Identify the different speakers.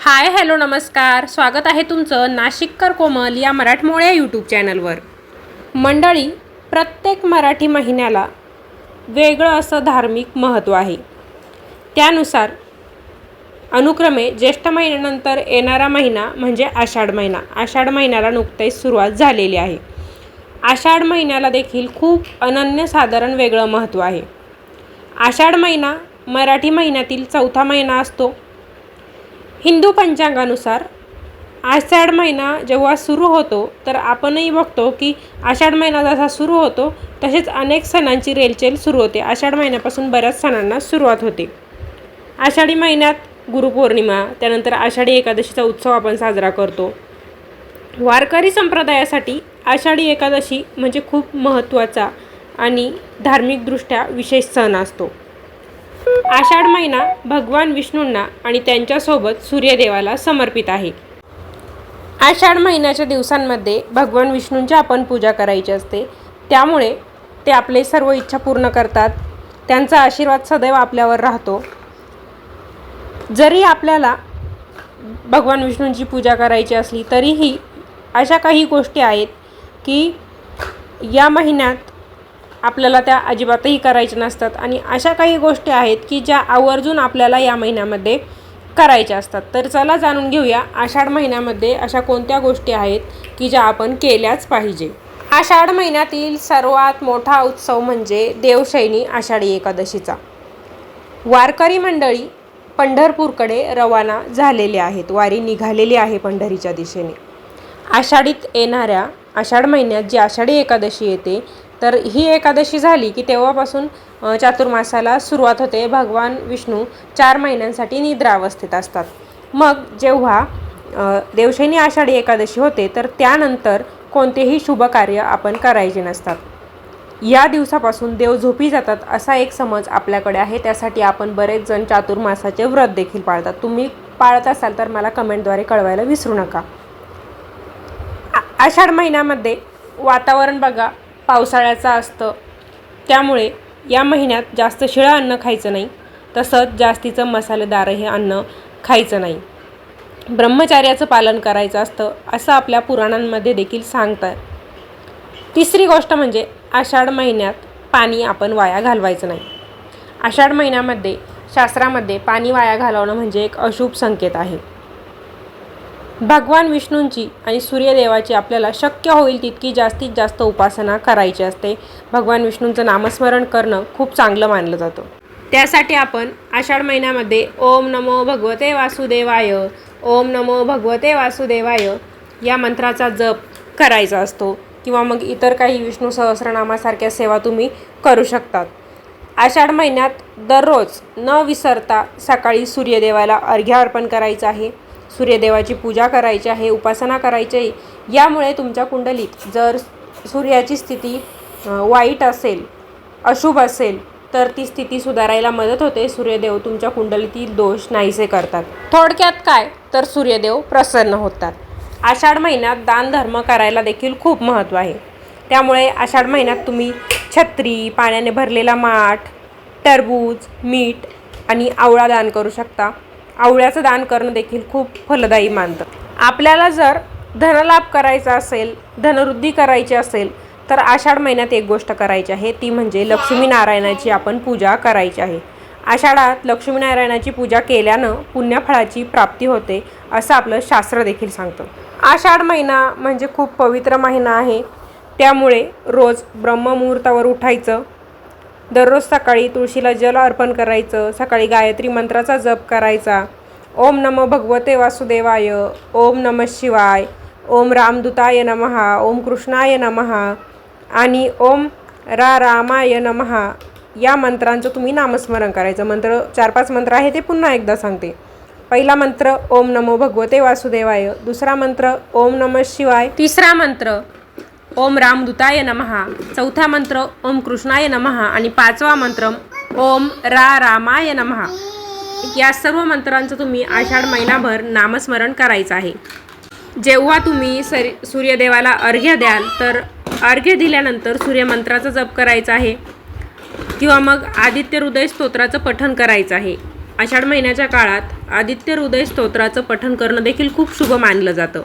Speaker 1: Hi hello नमस्कार, स्वागत आहे तुमचं नाशिककर कोमल या मराठमोळ्या यूट्यूब चॅनलवर। मंडळी, प्रत्येक मराठी महिन्याला वेगळं असं धार्मिक महत्त्व आहे। त्यानुसार अनुक्रमे ज्येष्ठ महिन्यानंतर येणारा महिना म्हणजे आषाढ महिना। आषाढ महिन्याला नुकतीच सुरुवात झालेली आहे। आषाढ महिन्याला देखील खूप अनन्यसाधारण वेगळं महत्त्व आहे। आषाढ महिना मराठी महिन्यातील चौथा महिना असतो। हिंदू पंचांगानुसार आषाढ महिना जेव्हा सुरू होतो तर आपणही बघतो की आषाढ महिना जसा सुरू होतो तसेच अनेक सणांची रेलचेल सुरू होते। आषाढ महिन्यापासून बऱ्याच सणांना सुरुवात होते। आषाढी महिन्यात गुरुपौर्णिमा, त्यानंतर आषाढी एकादशीचा उत्सव आपण साजरा करतो। वारकरी संप्रदायासाठी आषाढी एकादशी म्हणजे खूप महत्त्वाचा आणि धार्मिकदृष्ट्या विशेष सण असतो। आषाढ महिना भगवान विष्णूंना आणि त्यांच्यासोबत सूर्यदेवाला समर्पित आहे। आषाढ महिन्याच्या दिवसांमध्ये भगवान विष्णूंची आपण पूजा करायची असते, त्यामुळे ते आपले सर्व इच्छा पूर्ण करतात। त्यांचा आशीर्वाद सदैव आपल्यावर राहतो। जरी आपल्याला भगवान विष्णूंची पूजा करायची असली तरीही अशा काही गोष्टी आहेत की या महिन्यात आपल्याला त्या अजिबातही करायच्या नसतात आणि अशा काही गोष्टी आहेत की ज्या आवर्जून आपल्याला या महिन्यामध्ये करायच्या असतात। तर चला जाणून घेऊया आषाढ महिन्यामध्ये अशा कोणत्या गोष्टी आहेत की ज्या आपण केल्याच पाहिजे। आषाढ महिन्यातील सर्वात मोठा उत्सव म्हणजे देवशयनी आषाढी एकादशीचा। वारकरी मंडळी पंढरपूरकडे रवाना झालेले आहेत। वारी निघालेली आहे पंढरीच्या दिशेने। आषाढीत येणाऱ्या आषाढ महिन्यात जी आषाढी एकादशी येते तर ही एकादशी झाली की तेव्हापासून चातुर्मासाला सुरुवात होते। भगवान विष्णू 4 महिन्यांसाठी निद्रावस्थेत असतात। मग जेव्हा देवशयनी आषाढी एकादशी होते तर त्यानंतर कोणतेही शुभ कार्य आपण करायचे नसतात। या दिवसापासून देव झोपी जातात असा एक समज आपल्याकडे आहे। त्यासाठी आपण बरेच जण चातुर्मासाचे व्रत देखील पाळतात। तुम्ही पाळत असाल तर मला कमेंटद्वारे कळवायला विसरू नका। आषाढ महिन्यामध्ये वातावरण बघा पावसाळ्याचं असतं, त्यामुळे या महिन्यात जास्त शिळं अन्न खायचं नाही, तसंच जास्तीचं मसालेदार हे अन्न खायचं नाही। ब्रह्मचर्याचं पालन करायचं असतं असं आपल्या पुराणांमध्ये देखील सांगतात। तिसरी गोष्ट म्हणजे आषाढ महिन्यात पाणी आपण वाया घालवायचं नाही। आषाढ महिन्यामध्ये शास्त्रामध्ये पाणी वाया घालवणं म्हणजे एक अशुभ संकेत आहे। भगवान विष्णूंची आणि सूर्यदेवाची आपल्याला शक्य होईल तितकी जास्तीत जास्त उपासना करायची असते। भगवान विष्णूंचं नामस्मरण करणं खूप चांगलं मानलं जातं। त्यासाठी आपण आषाढ महिन्यामध्ये ओम नमो भगवते वासुदेवाय, ओम नमो भगवते वासुदेवाय या मंत्राचा जप करायचा असतो किंवा मग इतर काही विष्णू सहस्रनामासारख्या सेवा तुम्ही करू शकतात। आषाढ महिन्यात दररोज न विसरता सकाळी सूर्यदेवाला अर्घ्य अर्पण करायचं आहे। सूर्यदेवाची पूजा करायची आहे, उपासना करायची आहे। यामुळे तुमच्या कुंडलीत जर सूर्याची स्थिती वाईट असेल, अशुभ असेल तर ती स्थिती सुधारायला मदत होते। सूर्यदेव तुमच्या कुंडलीतील दोष नाहीसे करतात। थोडक्यात काय तर सूर्यदेव प्रसन्न होतात। आषाढ महिन्यात दान धर्म करायला देखील खूप महत्त्व आहे। त्यामुळे आषाढ महिन्यात तुम्ही छत्री, पाण्याने भरलेला माठ, टरबूज, मीठ आणि आवळा दान करू शकता। आवळ्याचं दान करणं देखील खूप फलदायी मानतं। आपल्याला जर धनलाभ करायचा असेल, धनवृद्धी करायची असेल तर आषाढ महिन्यात एक गोष्ट करायची आहे, ती म्हणजे लक्ष्मीनारायणाची आपण पूजा करायची आहे। आषाढात लक्ष्मीनारायणाची पूजा केल्यानं पुण्यफळाची प्राप्ती होते असं आपलं शास्त्र देखील सांगतं। आषाढ महिना म्हणजे खूप पवित्र महिना आहे, त्यामुळे रोज ब्रह्ममुहूर्तावर उठायचं, दररोज सकाळी तुळशीला जल अर्पण करायचं, सकाळी गायत्री मंत्राचा जप करायचा। ओम नमो भगवते वासुदेवाय, ओम नमः शिवाय, ओम रामदूताय नमः, ओम कृष्णाय नमः आणि ओम रामाय नमः या मंत्रांचं तुम्ही नामस्मरण करायचं। मंत्र 4-5 मंत्र आहे ते पुन्हा एकदा सांगते। पहिला मंत्र ओम नमो भगवते वासुदेवाय, दुसरा मंत्र ओम नमः शिवाय, तिसरा मंत्र ओम रामदूताय नमः, चौथा मंत्र ओम कृष्णाय नमः आणि 5वा मंत्र ओम रामाय नमः। या सर्व मंत्रांचं तुम्ही आषाढ महिनाभर नामस्मरण करायचं आहे। जेव्हा तुम्ही सूर्यदेवाला अर्घ्य द्याल तर अर्घ्य दिल्यानंतर सूर्यमंत्राचा जप करायचा आहे किंवा मग आदित्य हृदय स्तोत्राचं पठण करायचं आहे। आषाढ महिन्याच्या काळात आदित्य हृदय स्तोत्राचं पठण करणं देखील खूप शुभ मानलं जातं.